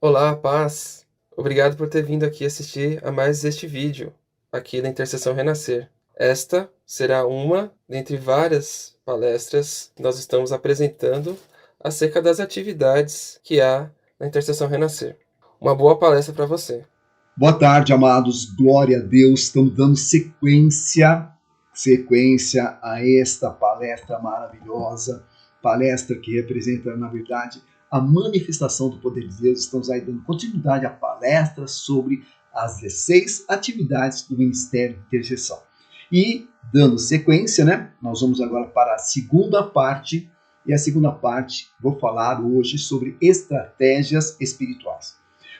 Olá, paz. Obrigado por ter vindo aqui assistir a mais este vídeo, aqui da Intercessão Renascer. Esta será uma dentre várias palestras que nós estamos apresentando acerca das atividades que há na Intercessão Renascer. Uma boa palestra para você. Boa tarde, amados. Glória a Deus. Estamos dando sequência a esta palestra maravilhosa, palestra que representa, na verdade, a manifestação do poder de Deus. Estamos aí dando continuidade à palestra sobre as 16 atividades do Ministério de Intercessão. E, dando sequência, nós vamos agora para a segunda parte, e a segunda parte vou falar hoje sobre estratégias espirituais.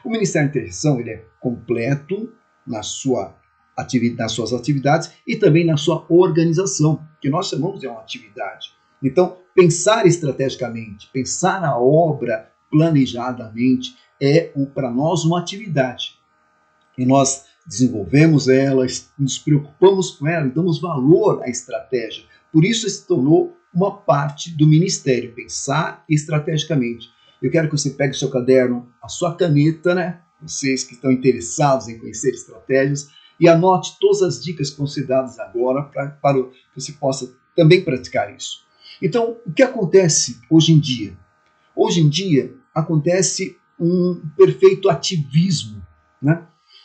O Ministério de Intercessão ele é completo nas suas atividades e também na sua organização, que nós chamamos de uma atividade. Então, pensar estrategicamente, pensar a obra planejadamente é para nós uma atividade. E nós desenvolvemos ela, nos preocupamos com ela e damos valor à estratégia. Por isso se tornou uma parte do ministério, pensar estrategicamente. Eu quero que você pegue o seu caderno, a sua caneta, vocês que estão interessados em conhecer estratégias, e anote todas as dicas que vão ser dadas agora para que você possa também praticar isso. Então, o que acontece hoje em dia? Hoje em dia acontece um perfeito ativismo,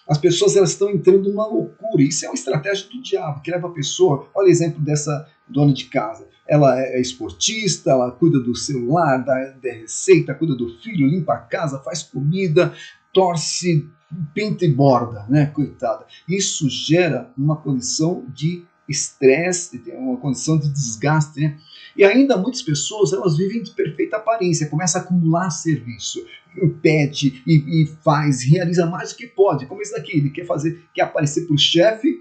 As pessoas elas estão entrando numa loucura. Isso é uma estratégia do diabo, que leva a pessoa... Olha o exemplo dessa dona de casa. Ela é esportista, ela cuida do celular, da receita, cuida do filho, limpa a casa, faz comida, torce, pinta e borda, Coitada. Isso gera uma condição de estresse, uma condição de desgaste, E ainda muitas pessoas elas vivem de perfeita aparência, começa a acumular serviço, pede e faz, realiza mais do que pode, como esse daqui, ele quer aparecer para o chefe,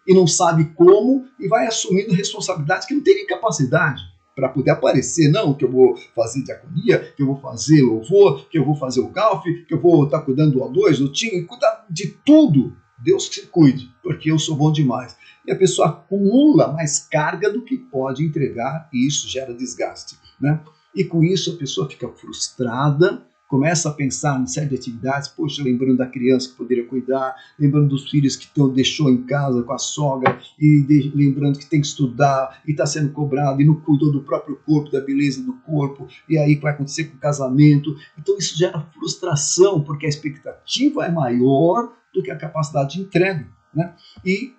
e não sabe como, e vai assumindo responsabilidades que não tem nem capacidade para poder aparecer, não, que eu vou fazer diaconia, que eu vou fazer louvor, que eu vou fazer o golfe, que eu vou estar cuidando do O2, do time, cuidar de tudo. Deus que se cuide, porque eu sou bom demais. E a pessoa acumula mais carga do que pode entregar e isso gera desgaste, E com isso a pessoa fica frustrada, começa a pensar em série de atividades, poxa, lembrando da criança que poderia cuidar, lembrando dos filhos que deixou em casa com a sogra, e lembrando que tem que estudar, e está sendo cobrado, e não cuidou do próprio corpo, da beleza do corpo, e aí vai acontecer com o casamento. Então isso gera frustração, porque a expectativa é maior do que a capacidade de entrega, E,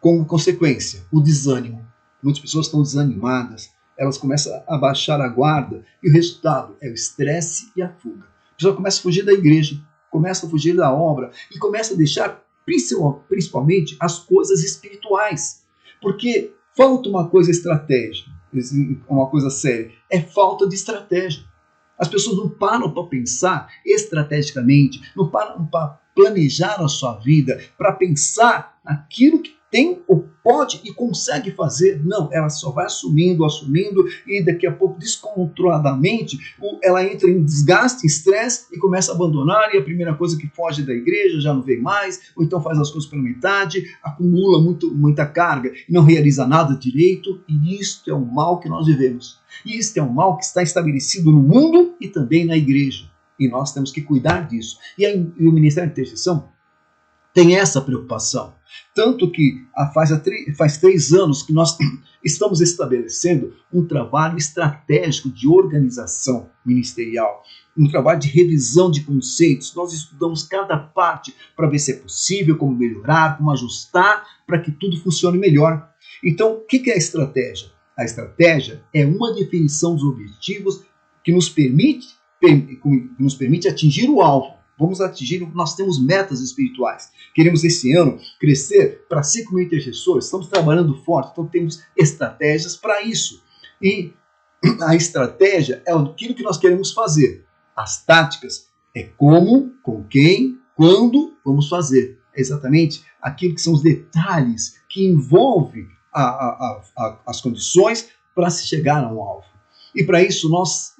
como consequência, o desânimo. Muitas pessoas estão desanimadas, elas começam a baixar a guarda e o resultado é o estresse e a fuga. A pessoa começa a fugir da igreja, começa a fugir da obra e começa a deixar principalmente as coisas espirituais. Porque falta uma coisa estratégica, uma coisa séria, é falta de estratégia. As pessoas não param para pensar estrategicamente, não param para planejar a sua vida, para pensar naquilo que tem ou pode e consegue fazer. Não, ela só vai assumindo e daqui a pouco, descontroladamente, ela entra em desgaste, em estresse e começa a abandonar e a primeira coisa que foge da igreja já não vem mais, ou então faz as coisas pela metade, acumula muita carga e não realiza nada direito e isto é o mal que nós vivemos. E isto é um mal que está estabelecido no mundo e também na igreja. E nós temos que cuidar disso. E o Ministério de Intercessão tem essa preocupação. Tanto que faz 3 anos que nós estamos estabelecendo um trabalho estratégico de organização ministerial, um trabalho de revisão de conceitos. Nós estudamos cada parte para ver se é possível, como melhorar, como ajustar, para que tudo funcione melhor. Então, o que é a estratégia? A estratégia é uma definição dos objetivos que nos permite atingir o alvo. Nós temos metas espirituais. Queremos esse ano crescer para 5 mil intercessores. Estamos trabalhando forte, então temos estratégias para isso. E a estratégia é aquilo que nós queremos fazer. As táticas é como, com quem, quando vamos fazer. É exatamente aquilo que são os detalhes que envolvem as condições para se chegar a um alvo. E para isso nós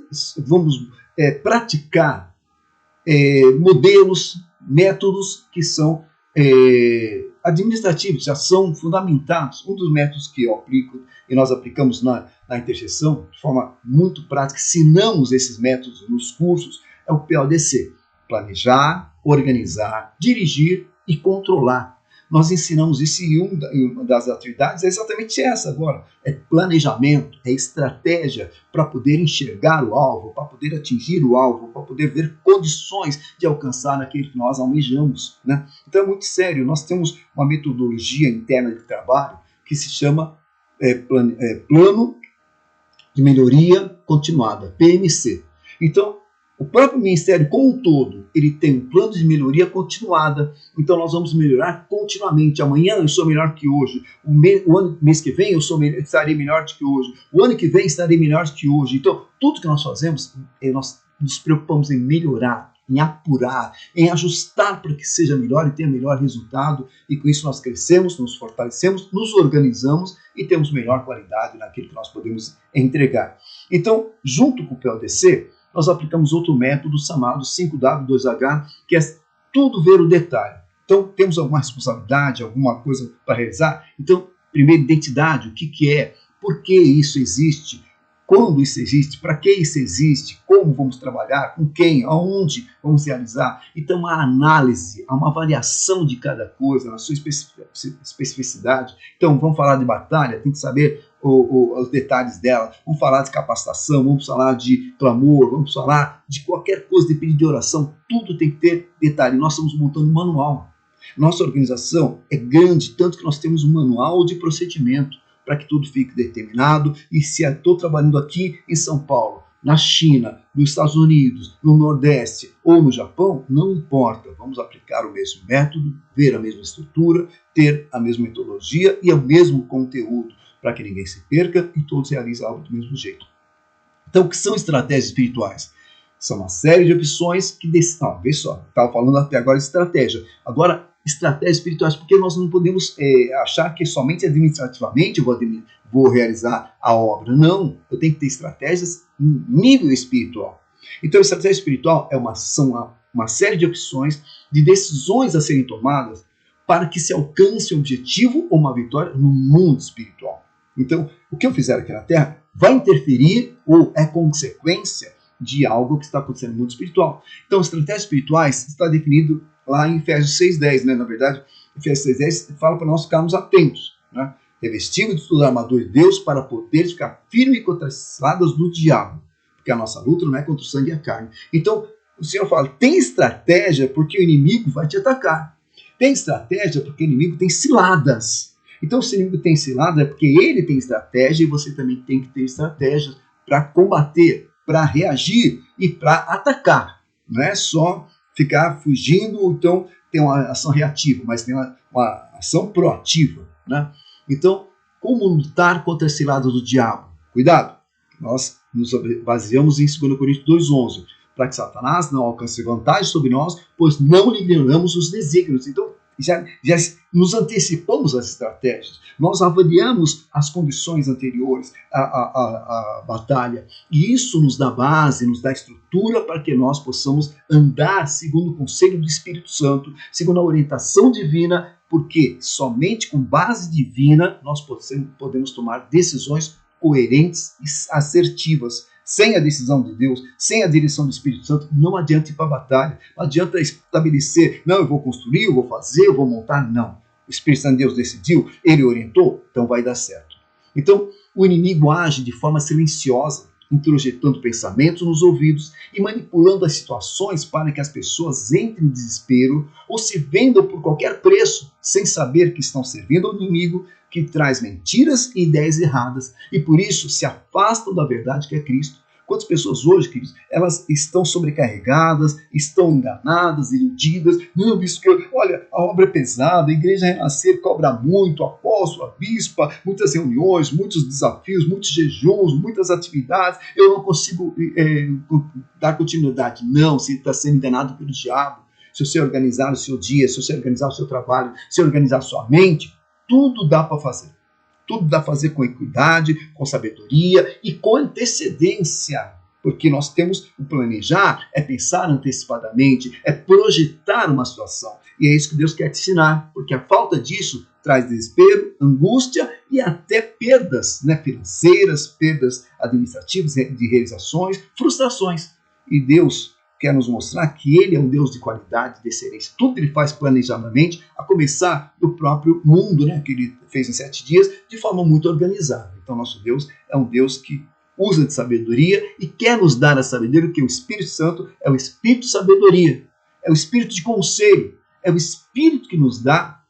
vamos praticar modelos, métodos que são administrativos, já são fundamentados. Um dos métodos que eu aplico e nós aplicamos na intercessão de forma muito prática, ensinamos esses métodos nos cursos, é o PODC. planejar, organizar, dirigir e controlar. Nós ensinamos isso e uma das atividades é exatamente essa agora. É planejamento, é estratégia para poder enxergar o alvo, para poder atingir o alvo, para poder ver condições de alcançar aquilo que nós almejamos, né? Então é muito sério. Nós temos uma metodologia interna de trabalho que se chama Plano de Melhoria Continuada, PMC. Então, o próprio Ministério como um todo, ele tem um plano de melhoria continuada, então nós vamos melhorar continuamente. Amanhã eu sou melhor que hoje, o mês que vem estarei melhor do que hoje, o ano que vem estarei melhor do que hoje. Então, tudo que nós fazemos, nós nos preocupamos em melhorar, em apurar, em ajustar para que seja melhor e tenha melhor resultado, e com isso nós crescemos, nos fortalecemos, nos organizamos e temos melhor qualidade naquilo que nós podemos entregar. Então, junto com o PLDC, nós aplicamos outro método chamado 5W2H, que é tudo ver o detalhe. Então, temos alguma responsabilidade, alguma coisa para realizar? Então, primeiro, identidade, o que é, por que isso existe, quando isso existe, para que isso existe, como vamos trabalhar, com quem, aonde vamos realizar. Então, a análise, há uma avaliação de cada coisa, na sua especificidade. Então, vamos falar de batalha, tem que saber os detalhes dela, vamos falar de capacitação, vamos falar de clamor, vamos falar de qualquer coisa, de pedido de oração, tudo tem que ter detalhe. Nós estamos montando um manual. Nossa organização é grande, tanto que nós temos um manual de procedimento para que tudo fique determinado. E se eu estou trabalhando aqui em São Paulo, na China, nos Estados Unidos, no Nordeste ou no Japão, não importa, vamos aplicar o mesmo método, ver a mesma estrutura, ter a mesma metodologia e o mesmo conteúdo, para que ninguém se perca e todos realizem algo do mesmo jeito. Então, o que são estratégias espirituais? São uma série de opções que... vê só, estava falando até agora de estratégia. Agora, estratégias espirituais, porque nós não podemos achar que somente administrativamente eu vou realizar a obra. Não, eu tenho que ter estratégias em nível espiritual. Então, a estratégia espiritual são uma série de opções, de decisões a serem tomadas para que se alcance um objetivo ou uma vitória no mundo espiritual. Então, o que eu fizer aqui na Terra vai interferir ou é consequência de algo que está acontecendo no mundo espiritual. Então, estratégias espirituais está definido lá em Efésios 6:10, né? Na verdade, Efésios 6:10 fala para nós ficarmos atentos, né? Revestidos de toda a armadura de Deus para poder ficar firme contra as ciladas do diabo, porque a nossa luta não é contra o sangue e a carne. Então, o Senhor fala, tem estratégia porque o inimigo vai te atacar. Tem estratégia porque o inimigo tem ciladas. Então, se o inimigo tem cilada, é porque ele tem estratégia e você também tem que ter estratégia para combater, para reagir e para atacar. Não é só ficar fugindo, ou então tem uma ação reativa, mas tem uma ação proativa, né? Então, como lutar contra as ciladas do diabo? Cuidado! Nós nos baseamos em 2 Coríntios 2:11, para que Satanás não alcance vantagem sobre nós, pois não lhe ignoramos os desígnios. Então, já nos antecipamos às estratégias, nós avaliamos as condições anteriores à batalha, e isso nos dá base, nos dá estrutura para que nós possamos andar segundo o conselho do Espírito Santo, segundo a orientação divina, porque somente com base divina nós podemos tomar decisões coerentes e assertivas. Sem a decisão de Deus, sem a direção do Espírito Santo, não adianta ir para a batalha. Não adianta estabelecer, não, eu vou construir, eu vou fazer, eu vou montar. Não. O Espírito Santo de Deus decidiu, ele orientou, então vai dar certo. Então, o inimigo age de forma silenciosa, introjetando pensamentos nos ouvidos e manipulando as situações para que as pessoas entrem em desespero ou se vendam por qualquer preço, sem saber que estão servindo ao inimigo, que traz mentiras e ideias erradas, e por isso se afastam da verdade que é Cristo. Quantas pessoas hoje, queridos, elas estão sobrecarregadas, estão enganadas, iludidas. Não, bispo, olha, a obra é pesada, a igreja Renascer cobra muito, o apóstolo, a bispa, muitas reuniões, muitos desafios, muitos jejuns, muitas atividades, eu não consigo dar continuidade. Não, você está sendo enganado pelo diabo. Se você organizar o seu dia, se você organizar o seu trabalho, se organizar a sua mente, tudo dá para fazer. Tudo dá para fazer com equidade, com sabedoria e com antecedência. Porque nós temos o planejar, é pensar antecipadamente, é projetar uma situação. E é isso que Deus quer te ensinar, porque a falta disso traz desespero, angústia e até perdas, né, financeiras, perdas administrativas, de realizações, frustrações. E Deus quer nos mostrar que ele é um Deus de qualidade, de excelência. Tudo ele faz planejadamente, a começar do próprio mundo, né, que ele fez em 7 dias, de forma muito organizada. Então, nosso Deus é um Deus que usa de sabedoria e quer nos dar a sabedoria, porque o Espírito Santo é o Espírito de sabedoria, é o Espírito de conselho, é o Espírito que nos dá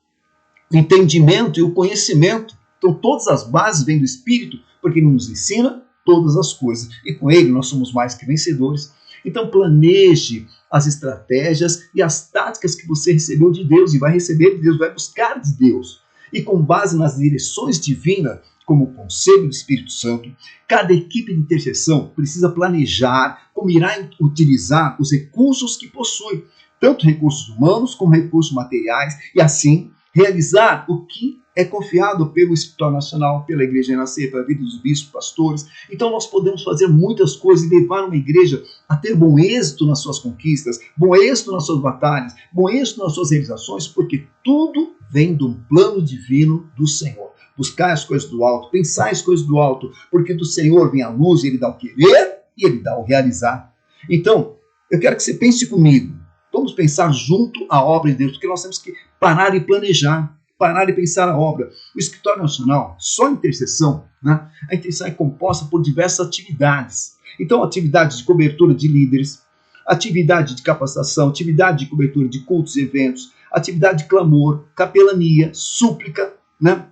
o entendimento e o conhecimento. Então, todas as bases vêm do Espírito, porque ele nos ensina todas as coisas. E com ele nós somos mais que vencedores. Então planeje as estratégias e as táticas que você recebeu de Deus e vai receber de Deus, vai buscar de Deus. E com base nas direções divinas, como o conselho do Espírito Santo, cada equipe de intercessão precisa planejar como irá utilizar os recursos que possui, tanto recursos humanos como recursos materiais, e assim realizar o que é confiado pelo Escritório Nacional, pela Igreja Renascer, pela vida dos bispos, pastores. Então nós podemos fazer muitas coisas e levar uma igreja a ter bom êxito nas suas conquistas, bom êxito nas suas batalhas, bom êxito nas suas realizações, porque tudo vem de um plano divino do Senhor. Buscar as coisas do alto, pensar as coisas do alto, porque do Senhor vem a luz, ele dá o querer e ele dá o realizar. Então, eu quero que você pense comigo. Vamos pensar junto à obra de Deus, porque nós temos que parar e planejar, parar e pensar a obra. O Escritório Nacional, só a intercessão, né? A intercessão é composta por diversas atividades. Então, atividade de cobertura de líderes, atividade de capacitação, atividade de cobertura de cultos e eventos, atividade de clamor, capelania, súplica, né?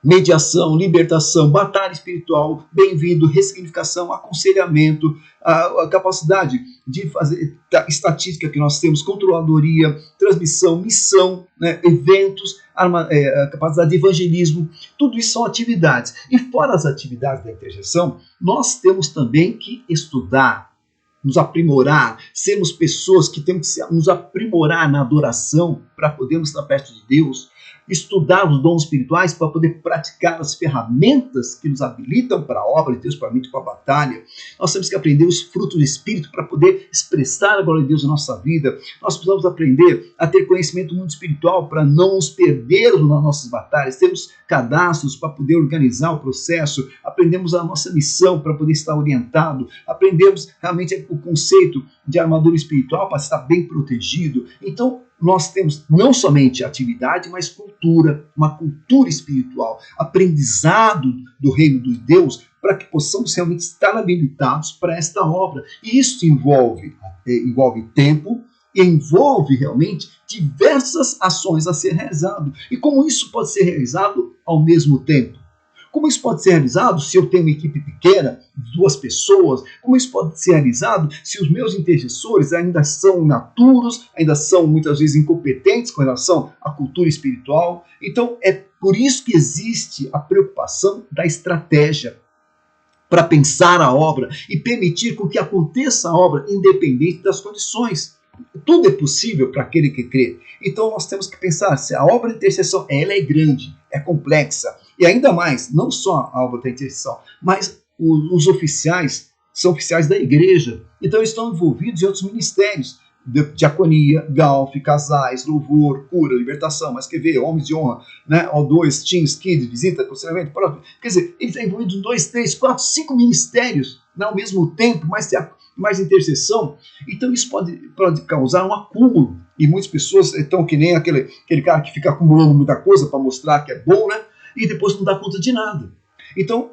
Mediação, libertação, batalha espiritual, bem-vindo, ressignificação, aconselhamento, a capacidade de fazer estatística que nós temos, controladoria, transmissão, missão, né, eventos, a capacidade de evangelismo, tudo isso são atividades. E fora as atividades da intercessão, nós temos também que estudar, nos aprimorar, sermos pessoas que temos que nos aprimorar na adoração para podermos estar perto de Deus, estudar os dons espirituais para poder praticar as ferramentas que nos habilitam para a obra de Deus, para a batalha. Nós temos que aprender os frutos do Espírito para poder expressar a glória de Deus na nossa vida. Nós precisamos aprender a ter conhecimento muito espiritual para não nos perdermos nas nossas batalhas. Temos cadastros para poder organizar o processo. Aprendemos a nossa missão para poder estar orientado. Aprendemos realmente o conceito de armadura espiritual para estar bem protegido. Então, nós temos não somente atividade, mas cultura, uma cultura espiritual, aprendizado do reino de Deus, para que possamos realmente estar habilitados para esta obra. E isso envolve tempo, e envolve realmente diversas ações a ser realizado. E como isso pode ser realizado ao mesmo tempo? Como isso pode ser realizado se eu tenho uma equipe pequena, 2 pessoas? Como isso pode ser realizado se os meus intercessores ainda são imaturos, ainda são muitas vezes incompetentes com relação à cultura espiritual? Então é por isso que existe a preocupação da estratégia para pensar a obra e permitir com que aconteça a obra independente das condições. Tudo é possível para aquele que crê. Então nós temos que pensar se a obra de intercessão ela é grande, é complexa. E ainda mais, não só a obra da intercessão, mas os oficiais são oficiais da igreja. Então eles estão envolvidos em outros ministérios. Diaconia, galfe, casais, louvor, cura, libertação, mas quer ver, homens de honra, né? O2, teams, kids, visita, aconselhamento, próprio. Quer dizer, eles estão envolvidos em 2, 3, 4, 5 ministérios, né, ao mesmo tempo, mais intercessão. Então isso pode causar um acúmulo. E muitas pessoas estão que nem aquele cara que fica acumulando muita coisa para mostrar que é bom, né? E depois não dá conta de nada. Então,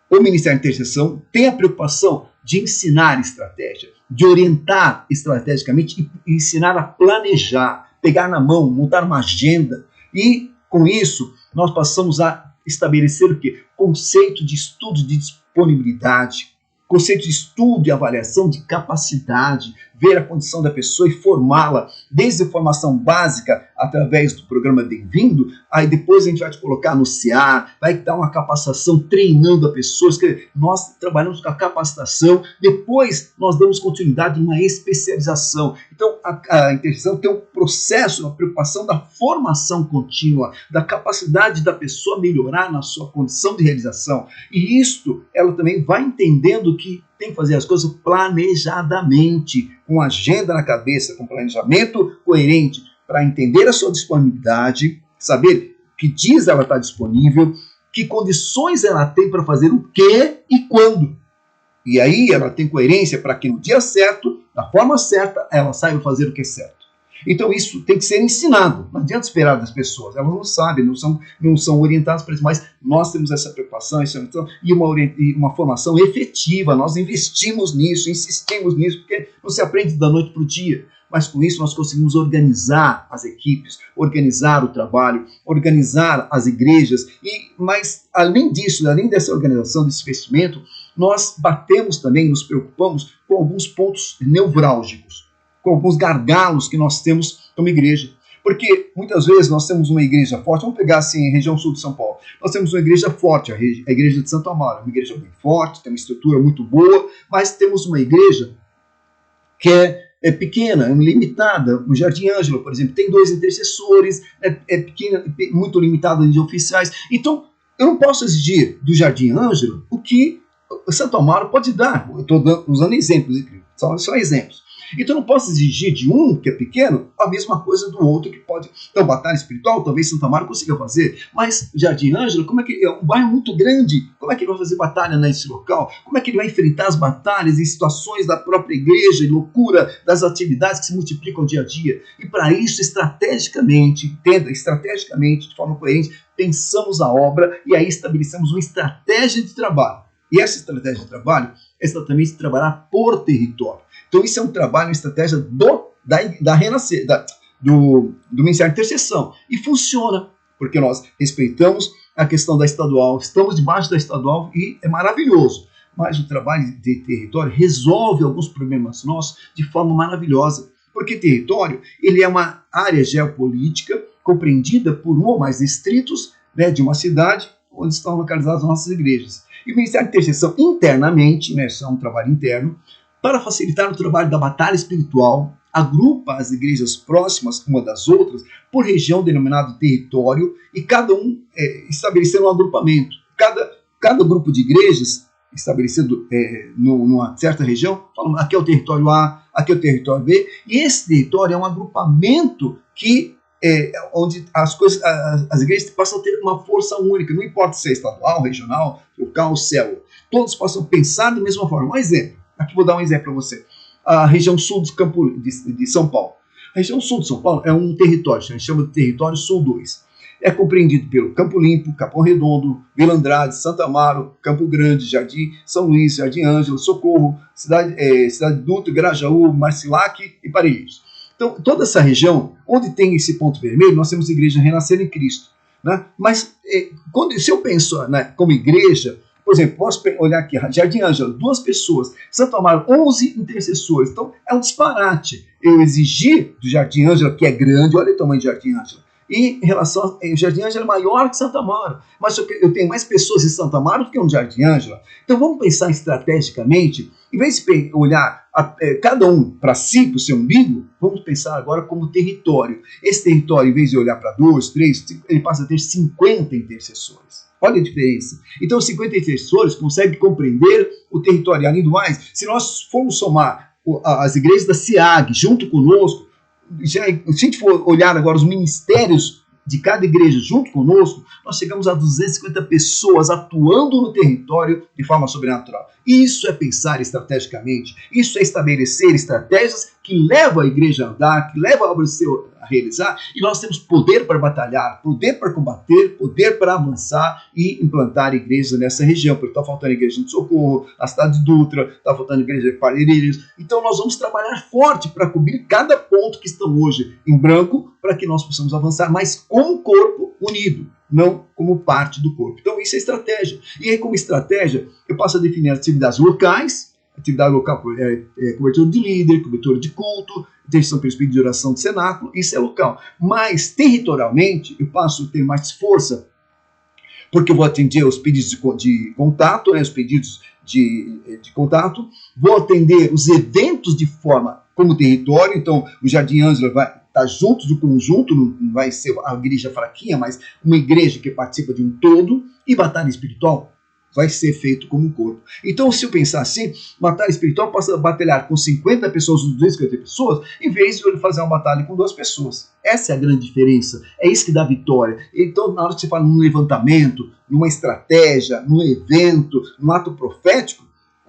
o Ministério de Intercessão tem a preocupação de ensinar estratégia, de orientar estrategicamente e ensinar a planejar, pegar na mão, montar uma agenda. E, com isso, nós passamos a estabelecer o quê? Conceito de estudo de disponibilidade, conceito de estudo e avaliação de capacidade, ver a condição da pessoa e formá-la, desde a formação básica, através do programa Bem-vindo, aí depois a gente vai te colocar no CA, vai dar uma capacitação treinando a pessoa, nós trabalhamos com a capacitação, depois nós damos continuidade numa especialização. Então a intercessão tem um processo, uma preocupação da formação contínua, da capacidade da pessoa melhorar na sua condição de realização, e isto ela também vai entendendo que tem que fazer as coisas planejadamente, com agenda na cabeça, com planejamento coerente, para entender a sua disponibilidade, saber que dias ela está disponível, que condições ela tem para fazer o que e quando. E aí ela tem coerência para que no dia certo, da forma certa, ela saiba fazer o que é certo. Então isso tem que ser ensinado. Não adianta esperar das pessoas. Elas não sabem, não são orientadas para isso. Mas nós temos essa preocupação e uma formação efetiva. Nós investimos nisso, insistimos nisso, porque não se aprende da noite para o dia. Mas com isso nós conseguimos organizar as equipes, organizar o trabalho, organizar as igrejas. Mas além disso, além dessa organização, desse investimento, nós batemos também, nos preocupamos com alguns pontos nevrálgicos, com alguns gargalos que nós temos como igreja. Porque muitas vezes nós temos uma igreja forte, vamos pegar assim, região sul de São Paulo, nós temos uma igreja forte, a igreja de Santo Amaro, uma igreja bem forte, tem uma estrutura muito boa, mas temos uma igreja que é pequena, limitada. O Jardim Ângelo, por exemplo, tem 2 intercessores, é pequena, muito limitada de oficiais. Então, eu não posso exigir do Jardim Ângelo o que o Santo Amaro pode dar. Eu estou usando exemplos, só exemplos. Então eu não posso exigir de um, que é pequeno, a mesma coisa do outro que pode. Então, batalha espiritual, talvez Santo Amaro consiga fazer, mas Jardim Ângelo, como é que é um bairro muito grande? Como é que ele vai fazer batalha nesse local? Como é que ele vai enfrentar as batalhas e situações da própria igreja e loucura das atividades que se multiplicam dia a dia? E para isso, estrategicamente, entenda, estrategicamente, de forma coerente, pensamos a obra e aí estabelecemos uma estratégia de trabalho. E essa estratégia de trabalho é exatamente trabalhar por território. Então isso é um trabalho, uma estratégia da Renascer, do Ministério de Intercessão. E funciona, porque nós respeitamos a questão da estadual, estamos debaixo da estadual e é maravilhoso. Mas o trabalho de território resolve alguns problemas nossos de forma maravilhosa. Porque território, ele é uma área geopolítica compreendida por um ou mais distritos, né, de uma cidade onde estão localizadas as nossas igrejas. E o Ministério de Intercessão internamente, né, isso é um trabalho interno, para facilitar o trabalho da batalha espiritual, agrupa as igrejas próximas uma das outras por região denominado território e cada um estabelecendo um agrupamento. Cada grupo de igrejas estabelecido numa certa região, falam, aqui é o território A, aqui é o território B, e esse território é um agrupamento que onde as igrejas passam a ter uma força única, não importa se é estadual, regional, local, célula, todos possam pensar da mesma forma. Um exemplo, aqui vou dar um exemplo para você, a região sul de São Paulo. A região sul de São Paulo é um território, a gente chama de território Sul 2. É compreendido pelo Campo Limpo, Capão Redondo, Vila Andrade, Santa Amaro, Campo Grande, Jardim São Luís, Jardim Ângelo, Socorro, Cidade Dutra, Grajaú, Marcilac e Parelheiros. Então, toda essa região, onde tem esse ponto vermelho, nós temos a igreja Renascer em Cristo. Né? Mas, se eu penso, né, como igreja, por exemplo, posso olhar aqui, Jardim Ângelo, 2 pessoas, Santo Amaro, 11 intercessores. Então, é um disparate eu exigir do Jardim Ângelo, que é grande, olha o tamanho do Jardim Ângelo, e em relação ao Jardim Ângelo é maior que Santo Amaro, mas eu tenho mais pessoas em Santo Amaro do que no Jardim Ângelo. Então vamos pensar estrategicamente, em vez de olhar cada um para si, para o seu umbigo, vamos pensar agora como território. Esse território, em vez de olhar para 2, 3, ele passa a ter 50 intercessores. Olha a diferença. Então, os 50 intercessores conseguem compreender o território. Além do mais, se nós formos somar as igrejas da SIAG junto conosco, se a gente for olhar agora os ministérios de cada igreja junto conosco, nós chegamos a 250 pessoas atuando no território de forma sobrenatural. Isso é pensar estrategicamente, isso é estabelecer estratégias que levam a igreja a andar, que levam a obra a realizar, e nós temos poder para batalhar, poder para combater, poder para avançar e implantar igrejas nessa região, porque está faltando igreja de Socorro, na cidade de Dutra, está faltando igreja de Parelheiros. Então nós vamos trabalhar forte para cobrir cada ponto que estão hoje em branco, para que nós possamos avançar, mas como corpo unido, não como parte do corpo. Então isso é estratégia. E aí, como estratégia, eu passo a definir as atividades locais. Atividade local é cobertura de líder, cobertura de culto, intercessão pelo espírito de oração de cenáculo, isso é local. Mas, territorialmente, eu passo a ter mais força, porque eu vou atender os pedidos de contato, né, os pedidos de contato, vou atender os eventos de forma como território, então o Jardim Ângelo vai estar junto do conjunto, não vai ser a igreja fraquinha, mas uma igreja que participa de um todo, e batalha espiritual vai ser feito como um corpo. Então, se eu pensar assim, batalha espiritual posso batalhar com 50 pessoas, 250 pessoas, em vez de eu fazer uma batalha com 2 pessoas. Essa é a grande diferença. É isso que dá vitória. Então, na hora que você fala num levantamento, numa estratégia, num evento, num ato profético,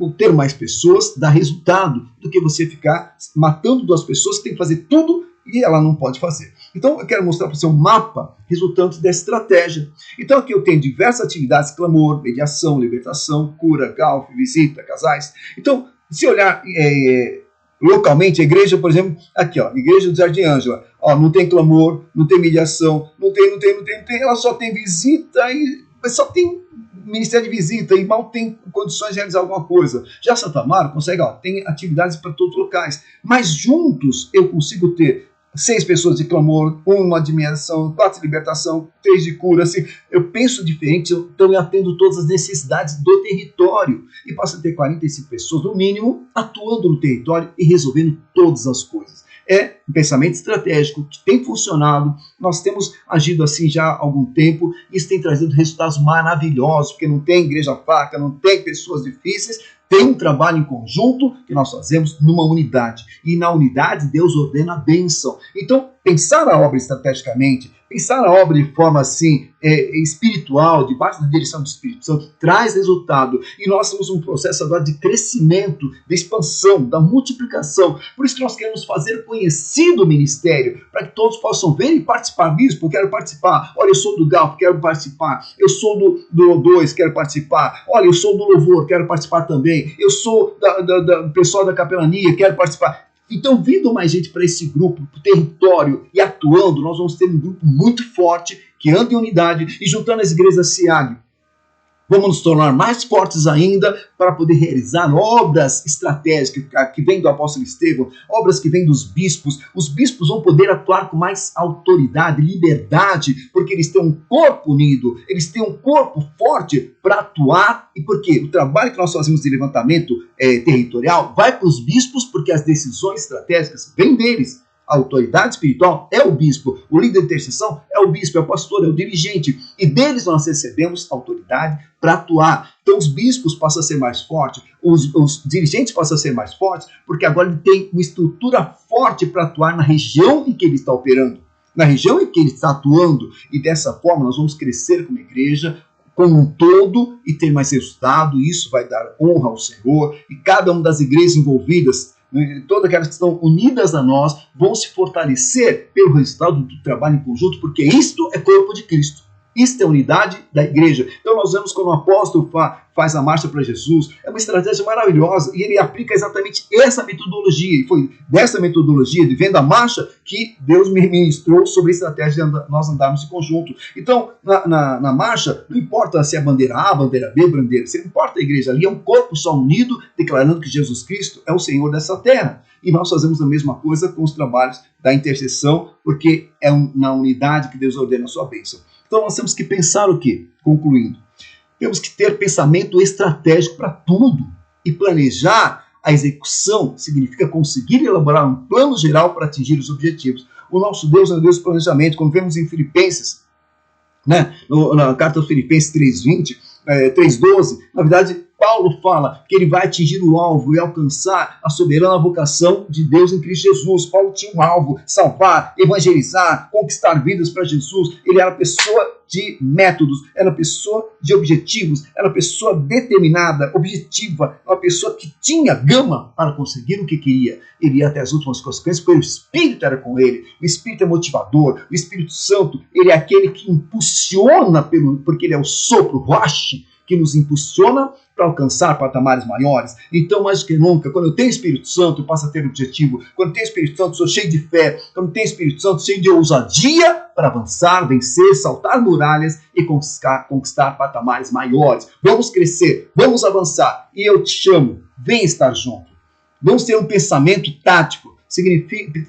ter mais pessoas dá resultado do que você ficar matando 2 pessoas que tem que fazer tudo e ela não pode fazer. Então eu quero mostrar para você um mapa resultante dessa estratégia. Então aqui eu tenho diversas atividades: clamor, mediação, libertação, cura, golf, visita, casais. Então, se olhar localmente, a igreja, por exemplo, aqui, ó, igreja do Jardim Ângela, ó, não tem clamor, não tem mediação, não tem, ela só tem visita e só tem ministério de visita e mal tem condições de realizar alguma coisa. Já Santa Amaro consegue, ó, tem atividades para todos os locais, mas juntos eu consigo ter 6 pessoas de clamor, 1 de mediação, 4 de libertação, 3 de cura. Assim, eu penso diferente, então eu atendo todas as necessidades do território e passo a ter 45 pessoas no mínimo atuando no território e resolvendo todas as coisas. É um pensamento estratégico que tem funcionado, nós temos agido assim já há algum tempo, isso tem trazido resultados maravilhosos, porque não tem igreja fraca, não tem pessoas difíceis, tem um trabalho em conjunto que nós fazemos numa unidade. E na unidade Deus ordena a bênção. Então, pensar a obra estrategicamente, pensar a obra de forma assim, espiritual, debaixo da direção do Espírito Santo, traz resultado. E nós temos um processo agora de crescimento, de expansão, da multiplicação. Por isso que nós queremos fazer conhecido o ministério, para que todos possam ver e participar. Bispo, quero participar. Olha, eu sou do Galp, quero participar. Eu sou do O2, quero participar. Olha, eu sou do Louvor, quero participar também. Eu sou do pessoal da capelania, quero participar. Então, vindo mais gente para esse grupo, para o território e atuando, nós vamos ter um grupo muito forte que anda em unidade e juntando as igrejas da SIAG. Vamos nos tornar mais fortes ainda para poder realizar obras estratégicas que vêm do apóstolo Estevão, obras que vêm dos bispos. Os bispos vão poder atuar com mais autoridade, liberdade, porque eles têm um corpo unido, eles têm um corpo forte para atuar. E por quê? O trabalho que nós fazemos de levantamento territorial vai para os bispos, porque as decisões estratégicas vêm deles. A autoridade espiritual é o bispo, o líder de intercessão é o bispo, é o pastor, é o dirigente. E deles nós recebemos autoridade para atuar. Então os bispos passam a ser mais fortes, os dirigentes passam a ser mais fortes, porque agora ele tem uma estrutura forte para atuar na região em que ele está operando, na região em que ele está atuando. E dessa forma nós vamos crescer como igreja, como um todo, e ter mais resultado. E isso vai dar honra ao Senhor. E cada uma das igrejas envolvidas, todas aquelas que estão unidas a nós, vão se fortalecer pelo resultado do trabalho em conjunto, porque isto é corpo de Cristo. Isto é a unidade da igreja. Então nós vemos quando o apóstolo faz a marcha para Jesus, é uma estratégia maravilhosa, e ele aplica exatamente essa metodologia, e foi dessa metodologia, de vendo a marcha, que Deus me ministrou sobre a estratégia de nós andarmos em conjunto. Então, na marcha, não importa se é bandeira A, bandeira B, bandeira C, não importa a igreja, ali é um corpo só unido, declarando que Jesus Cristo é o Senhor dessa terra. E nós fazemos a mesma coisa com os trabalhos da intercessão, porque é na unidade que Deus ordena a sua bênção. Então nós temos que pensar o quê? Concluindo, temos que ter pensamento estratégico para tudo. E planejar a execução significa conseguir elaborar um plano geral para atingir os objetivos. O nosso Deus é um Deus de planejamento. Quando vemos em Filipenses, na carta aos Filipenses 3:20, 3:12, na verdade, Paulo fala que ele vai atingir o alvo e alcançar a soberana vocação de Deus em Cristo Jesus. Paulo tinha um alvo: salvar, evangelizar, conquistar vidas para Jesus. Ele era pessoa de métodos, era pessoa de objetivos, era pessoa determinada, objetiva, uma pessoa que tinha gama para conseguir o que queria. Ele ia até as últimas consequências, porque o Espírito era com ele. O Espírito é motivador, o Espírito Santo, ele é aquele que impulsiona, porque ele é o sopro, o roche, que nos impulsiona para alcançar patamares maiores. Então, mais do que nunca, quando eu tenho Espírito Santo, eu passo a ter objetivo. Quando eu tenho Espírito Santo, sou cheio de fé. Quando eu tenho Espírito Santo, cheio de ousadia para avançar, vencer, saltar muralhas e conquistar patamares maiores. Vamos crescer, vamos avançar. E eu te chamo, vem estar junto. Vamos ter um pensamento tático.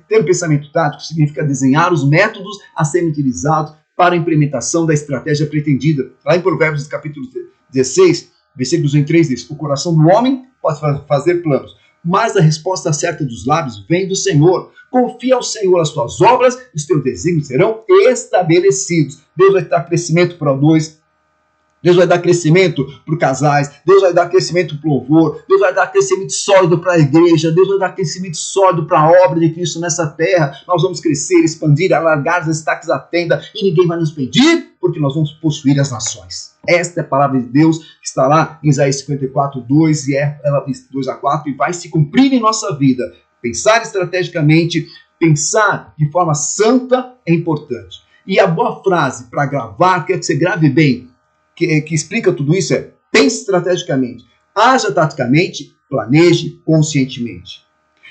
Ter um pensamento tático significa desenhar os métodos a serem utilizados para a implementação da estratégia pretendida. Lá em Provérbios, capítulo 16, versículos 1 e 3 diz: o coração do homem pode fazer planos, mas a resposta certa dos lábios vem do Senhor. Confia ao Senhor as tuas obras, os teus desígnios serão estabelecidos. Deus vai dar crescimento para o O2, Deus vai dar crescimento para os casais, Deus vai dar crescimento para o louvor, Deus vai dar crescimento sólido para a igreja, Deus vai dar crescimento sólido para a obra de Cristo nessa terra. Nós vamos crescer, expandir, alargar as estacas da tenda e ninguém vai nos pedir, porque nós vamos possuir as nações. Esta é a palavra de Deus que está lá em Isaías 54, 2, e ela 2 a 4, e vai se cumprir em nossa vida. Pensar estrategicamente, pensar de forma santa é importante. E a boa frase para gravar, quer que você grave bem, que explica tudo isso é: pense estrategicamente, haja taticamente, planeje conscientemente.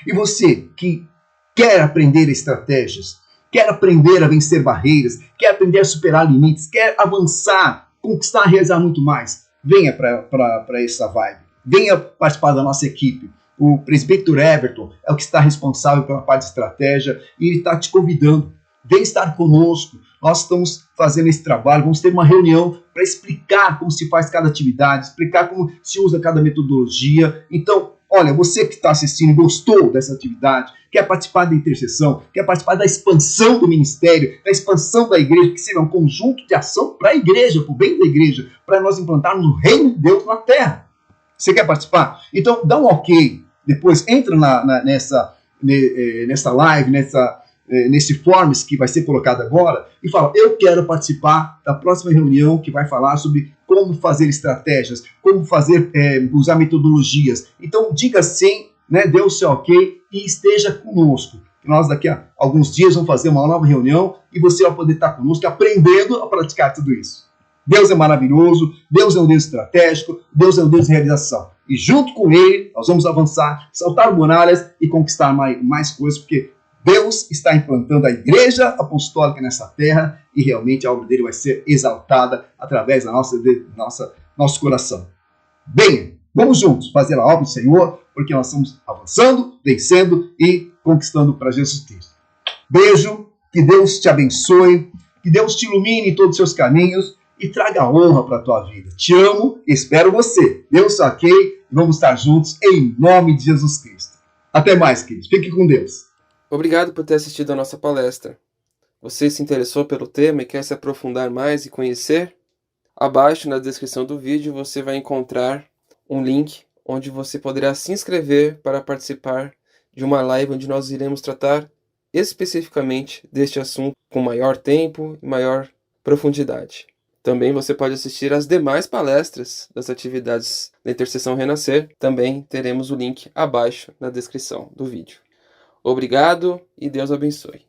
E você que quer aprender estratégias, quer aprender a vencer barreiras, quer aprender a superar limites, quer avançar, conquistar, realizar muito mais, venha para essa vibe. Venha participar da nossa equipe. O presbítero Everton é o que está responsável pela parte de estratégia e ele está te convidando. Vem estar conosco. Nós estamos fazendo esse trabalho. Vamos ter uma reunião para explicar como se faz cada atividade, explicar como se usa cada metodologia. Então, olha, você que está assistindo e gostou dessa atividade, quer participar da intercessão, quer participar da expansão do ministério, da expansão da igreja, que seja um conjunto de ação para a igreja, para o bem da igreja, para nós implantarmos o reino de Deus na terra. Você quer participar? Então, dá um ok. Depois entra nessa live, nesse forms que vai ser colocado agora e fala: eu quero participar da próxima reunião que vai falar sobre como fazer estratégias, como usar metodologias. Então diga sim, né, dê o seu ok e esteja conosco. Nós daqui a alguns dias vamos fazer uma nova reunião e você vai poder estar conosco aprendendo a praticar tudo isso. Deus é maravilhoso, Deus é um Deus estratégico, Deus é um Deus de realização. E junto com Ele, nós vamos avançar, saltar muralhas e conquistar mais coisas, porque Deus está implantando a igreja apostólica nessa terra e realmente a obra dele vai ser exaltada através da nosso coração. Bem, vamos juntos fazer a obra do Senhor, porque nós estamos avançando, vencendo e conquistando para Jesus Cristo. Beijo, que Deus te abençoe, que Deus te ilumine em todos os seus caminhos e traga honra para a tua vida. Te amo, espero você. Deus ok, vamos estar juntos em nome de Jesus Cristo. Até mais, queridos. Fique com Deus. Obrigado por ter assistido a nossa palestra. Você se interessou pelo tema e quer se aprofundar mais e conhecer? Abaixo na descrição do vídeo você vai encontrar um link onde você poderá se inscrever para participar de uma live onde nós iremos tratar especificamente deste assunto com maior tempo e maior profundidade. Também você pode assistir às demais palestras das atividades da Intercessão Renascer. Também teremos o link abaixo na descrição do vídeo. Obrigado e Deus abençoe.